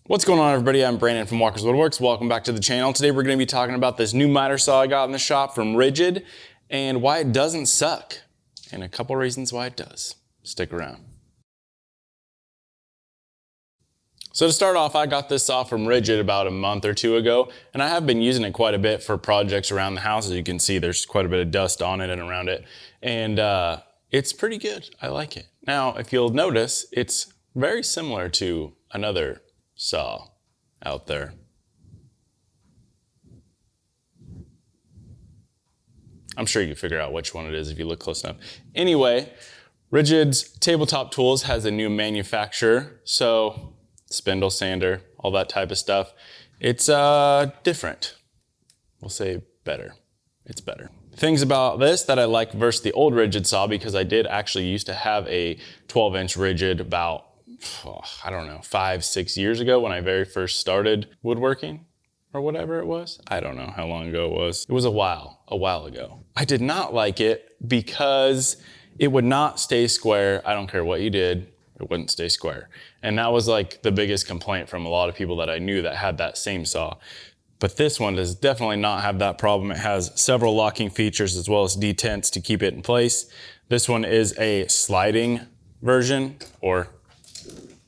What's going on, everybody? I'm Brandon from Walker's Woodworks. Welcome back to the channel. Today we're going to be talking about this new miter saw I got in the shop from Ridgid and why it doesn't suck, and a couple reasons why it does. Stick around. So to start off, I got this saw from Ridgid about a month or two ago, and I have been using it quite a bit for projects around the house. As you can see, there's quite a bit of dust on it and around it, and it's pretty good. I like it. Now, if you'll notice, it's very similar to another saw out there. I'm sure you can figure out which one it is if you look close enough. Anyway, Ridgid's Tabletop Tools has a new manufacturer, so spindle sander, all that type of stuff. It's different. We'll say better. It's better. Things about this that I like versus the old Ridgid saw, because I did actually used to have a 12-inch Ridgid about, I don't know, 5-6 years ago when I very first started woodworking or whatever it was. I don't know how long ago it was. It was a while ago. I did not like it because it would not stay square. I don't care what you did, it wouldn't stay square. And that was like the biggest complaint from a lot of people that I knew that had that same saw. But this one does definitely not have that problem. It has several locking features as well as detents to keep it in place. This one is a sliding version or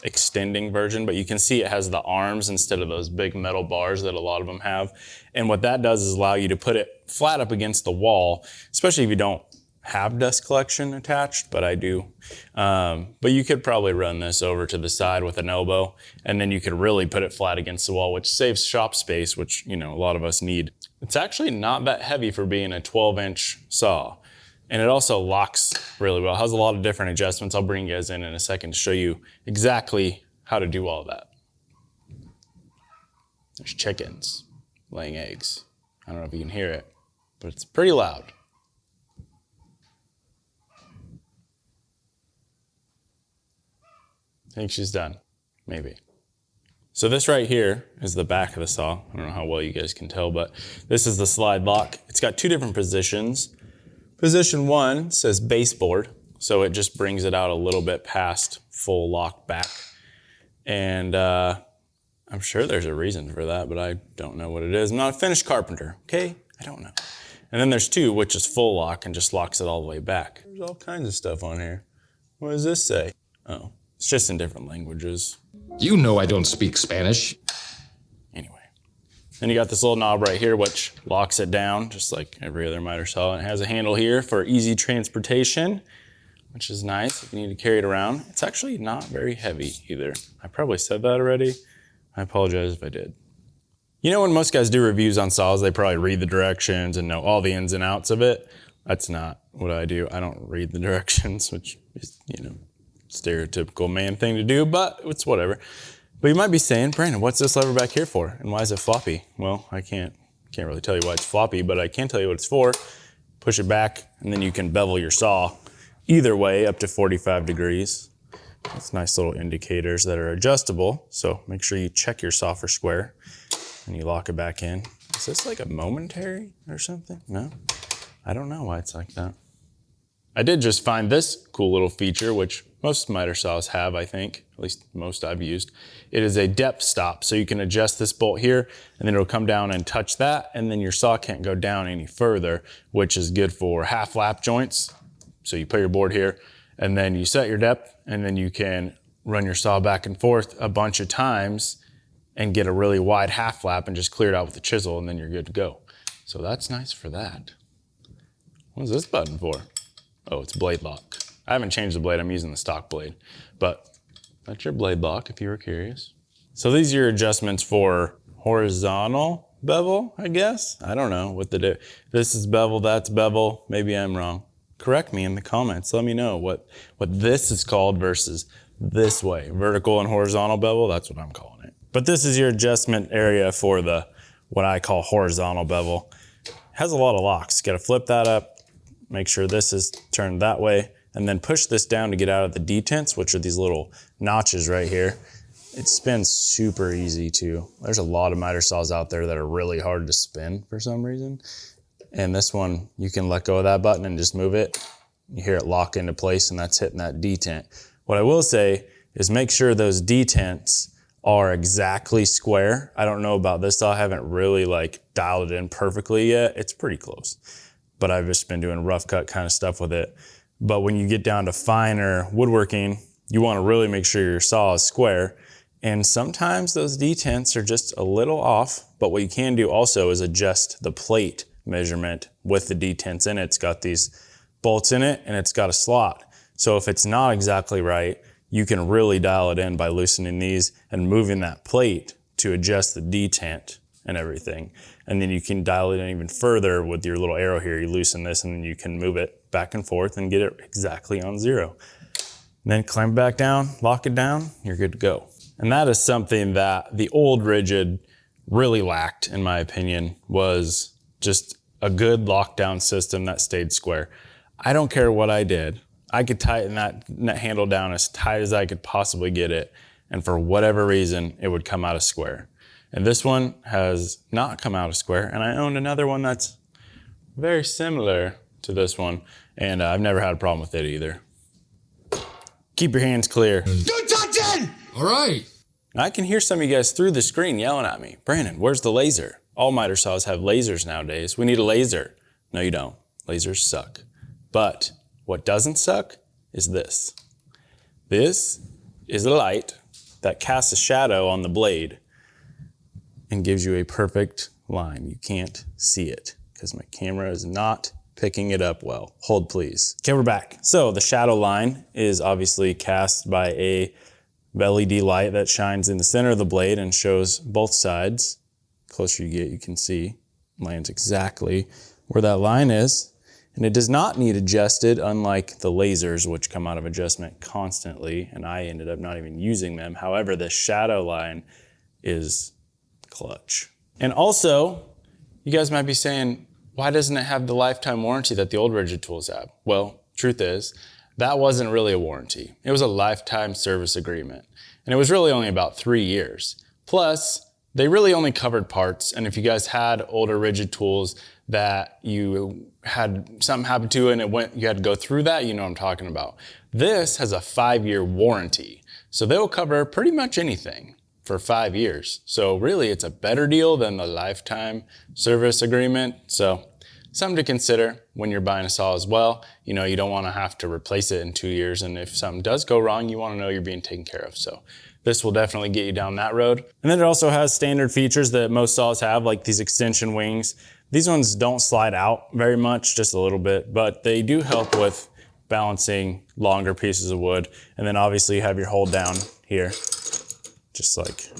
extending version, but you can see it has the arms instead of those big metal bars that a lot of them have. And what that does is allow you to put it flat up against the wall, especially if you don't have dust collection attached, but I do. But you could probably run this over to the side with an elbow, and then you could really put it flat against the wall, which saves shop space, which, you know, a lot of us need. It's actually not that heavy for being a 12-inch saw. And it also locks really well. It has a lot of different adjustments. I'll bring you guys in a second to show you exactly how to do all of that. There's chickens laying eggs. I don't know if you can hear it, but it's pretty loud. I think she's done, maybe. So this right here is the back of the saw. I don't know how well you guys can tell, but this is the slide lock. It's got two different positions. Position 1 says baseboard, so it just brings it out a little bit past full lock back. And I'm sure there's a reason for that, but I don't know what it is. I'm not a finished carpenter, okay? I don't know. And then there's 2, which is full lock and just locks it all the way back. There's all kinds of stuff on here. What does this say? Oh, it's just in different languages. You know I don't speak Spanish. Anyway. Then you got this little knob right here, which locks it down, just like every other miter saw. And it has a handle here for easy transportation, which is nice if you need to carry it around. It's actually not very heavy either. I probably said that already. I apologize if I did. You know, when most guys do reviews on saws, they probably read the directions and know all the ins and outs of it. That's not what I do. I don't read the directions, which is, you know, stereotypical man thing to do, but it's whatever. But you might be saying, Brandon, what's this lever back here for? And why is it floppy? Well, I can't really tell you why it's floppy, but I can tell you what it's for. Push it back, and then you can bevel your saw either way up to 45 degrees. That's nice little indicators that are adjustable. So make sure you check your saw for square and you lock it back in. Is this like a momentary or something? No, I don't know why it's like that. I did just find this cool little feature, which most miter saws have, I think, at least most I've used. It is a depth stop, so you can adjust this bolt here, and then it'll come down and touch that, and then your saw can't go down any further, which is good for half lap joints. So you put your board here, and then you set your depth, and then you can run your saw back and forth a bunch of times and get a really wide half lap and just clear it out with the chisel, and then you're good to go. So that's nice for that. What's this button for? Oh, it's blade lock. I haven't changed the blade, I'm using the stock blade, but that's your blade lock if you were curious. So these are your adjustments for horizontal bevel, I guess? I don't know what to do. This is bevel, that's bevel, maybe I'm wrong. Correct me in the comments, let me know what this is called versus this way. Vertical and horizontal bevel, that's what I'm calling it. But this is your adjustment area for the, what I call horizontal bevel. It has a lot of locks, you gotta flip that up, make sure this is turned that way, and then push this down to get out of the detents, which are these little notches right here. It spins super easy too. There's a lot of miter saws out there that are really hard to spin for some reason. And this one, you can let go of that button and just move it. You hear it lock into place, and that's hitting that detent. What I will say is make sure those detents are exactly square. I don't know about this saw. I haven't really like dialed it in perfectly yet. It's pretty close, but I've just been doing rough cut kind of stuff with it. But when you get down to finer woodworking, you want to really make sure your saw is square. And sometimes those detents are just a little off, but what you can do also is adjust the plate measurement with the detents in it. It's got these bolts in it and it's got a slot. So if it's not exactly right, you can really dial it in by loosening these and moving that plate to adjust the detent and everything. And then you can dial it in even further with your little arrow here. You loosen this and then you can move it back and forth and get it exactly on 0. And then clamp it back down, lock it down, you're good to go. And that is something that the old Ridgid really lacked, in my opinion, was just a good lockdown system that stayed square. I don't care what I did. I could tighten that handle down as tight as I could possibly get it, and for whatever reason, it would come out of square. And this one has not come out of square, and I own another one that's very similar to this one, and I've never had a problem with it either. Keep your hands clear. Don't touch it! All right. I can hear some of you guys through the screen yelling at me. Brandon, where's the laser? All miter saws have lasers nowadays. We need a laser. No, you don't. Lasers suck. But what doesn't suck is this. This is a light that casts a shadow on the blade and gives you a perfect line. You can't see it because my camera is not picking it up well. Hold please. Okay, we're back. So the shadow line is obviously cast by a LED light that shines in the center of the blade and shows both sides. The closer you get, you can see lands exactly where that line is. And it does not need adjusted, unlike the lasers, which come out of adjustment constantly, and I ended up not even using them. However, the shadow line is clutch. And also, you guys might be saying, why doesn't it have the lifetime warranty that the old Ridgid tools have? Well, truth is, that wasn't really a warranty. It was a lifetime service agreement. And it was really only about 3 years. Plus, they really only covered parts. And if you guys had older Ridgid tools that you had something happen to and you had to go through that, you know what I'm talking about. This has a 5-year warranty. So they'll cover pretty much anything for 5 years. So really it's a better deal than the lifetime service agreement. So something to consider when you're buying a saw as well. You know, you don't want to have to replace it in 2 years. And if something does go wrong, you want to know you're being taken care of. So this will definitely get you down that road. And then it also has standard features that most saws have, like these extension wings. These ones don't slide out very much, just a little bit, but they do help with balancing longer pieces of wood. And then obviously you have your hold down here, just like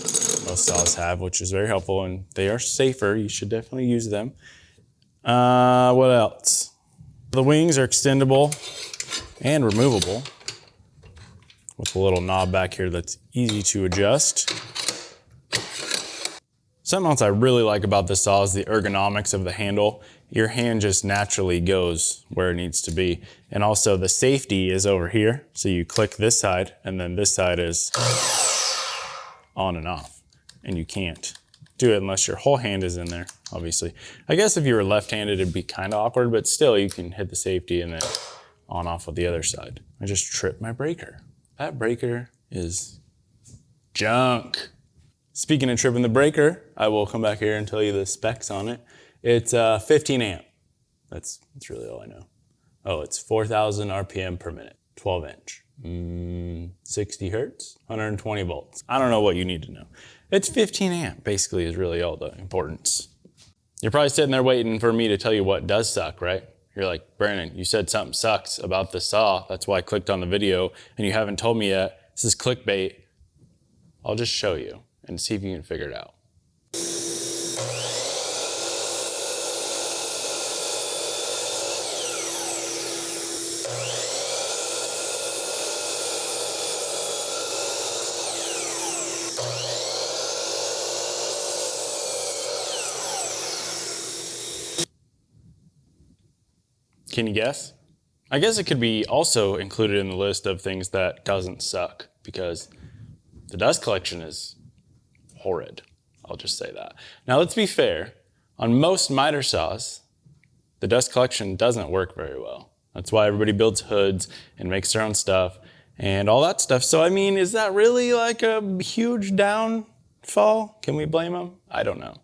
most saws have, which is very helpful, and they are safer. You should definitely use them. What else? The wings are extendable and removable with a little knob back here that's easy to adjust. Something else I really like about this saw is the ergonomics of the handle. Your hand just naturally goes where it needs to be. And also the safety is over here. So you click this side and then this side is on and off. And you can't do it unless your whole hand is in there, obviously. I guess if you were left-handed, it'd be kind of awkward, but still you can hit the safety and then on off with the other side. I just tripped my breaker. That breaker is junk. Speaking of tripping the breaker, I will come back here and tell you the specs on it. It's 15 amp. That's really all I know. Oh, it's 4,000 RPM per minute, 12 inch, 60 hertz, 120 volts. I don't know what you need to know. It's 15 amp, basically, is really all the importance. You're probably sitting there waiting for me to tell you what does suck, right? You're like, Brandon, you said something sucks about the saw. That's why I clicked on the video, and you haven't told me yet. This is clickbait. I'll just show you and see if you can figure it out. Can you guess? I guess it could be also included in the list of things that doesn't suck, because the dust collection is horrid. I'll just say that. Now let's be fair. On most miter saws, the dust collection doesn't work very well. That's why everybody builds hoods and makes their own stuff. and all that stuff. So I mean, is that really like a huge downfall? Can we blame them? I don't know.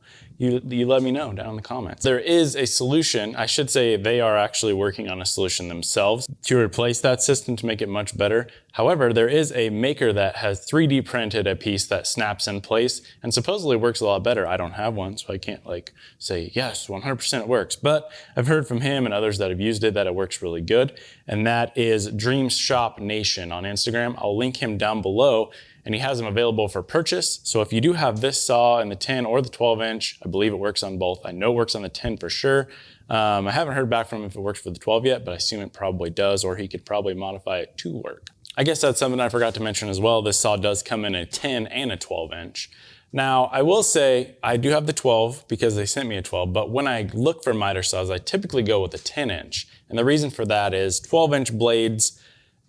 You let me know down in the comments. There is a solution. I should say they are actually working on a solution themselves to replace that system to make it much better. However, there is a maker that has 3D printed a piece that snaps in place and supposedly works a lot better. I don't have one, so I can't like say, yes, 100% it works. But I've heard from him and others that have used it that it works really good. And that is Dreams Shop Nation on Instagram. I'll link him down below. And he has them available for purchase. So if you do have this saw in the 10 or the 12 inch, I believe it works on both. I know it works on the 10 for sure. I haven't heard back from him if it works for the 12 yet, but I assume it probably does, or he could probably modify it to work. I guess that's something I forgot to mention as well. This saw does come in a 10 and a 12 inch. Now, I will say I do have the 12 because they sent me a 12, but when I look for miter saws, I typically go with a 10 inch. And the reason for that is 12 inch blades,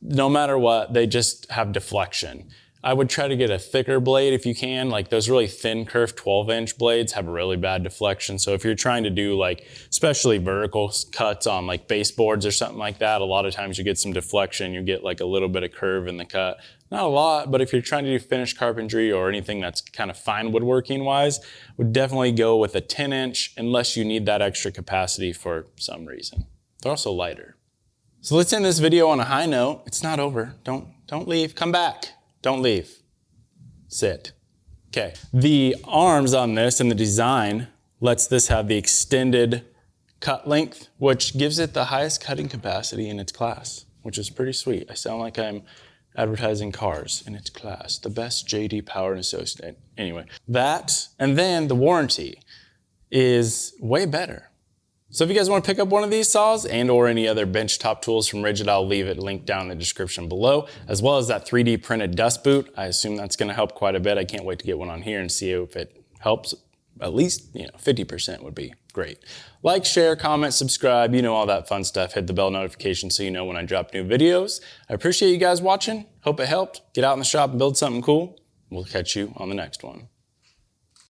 no matter what, they just have deflection. I would try to get a thicker blade if you can. Like those really thin curved 12-inch blades have really bad deflection. So if you're trying to do like, especially vertical cuts on like baseboards or something like that, a lot of times you get some deflection. You get like a little bit of curve in the cut. Not a lot, but if you're trying to do finished carpentry or anything that's kind of fine woodworking wise, would definitely go with a 10-inch unless you need that extra capacity for some reason. They're also lighter. So let's end this video on a high note. It's not over. Don't leave. Come back. Don't leave. Sit. Okay. The arms on this and the design lets this have the extended cut length, which gives it the highest cutting capacity in its class, which is pretty sweet. I sound like I'm advertising cars in its class. The best JD Power and Associate. Anyway, that and then the warranty is way better. So if you guys want to pick up one of these saws and or any other benchtop tools from Ridgid, I'll leave it linked down in the description below, as well as that 3D printed dust boot. I assume that's going to help quite a bit. I can't wait to get one on here and see if it helps. At least, 50% would be great. Like, share, comment, subscribe, all that fun stuff. Hit the bell notification so you know when I drop new videos. I appreciate you guys watching. Hope it helped. Get out in the shop and build something cool. We'll catch you on the next one.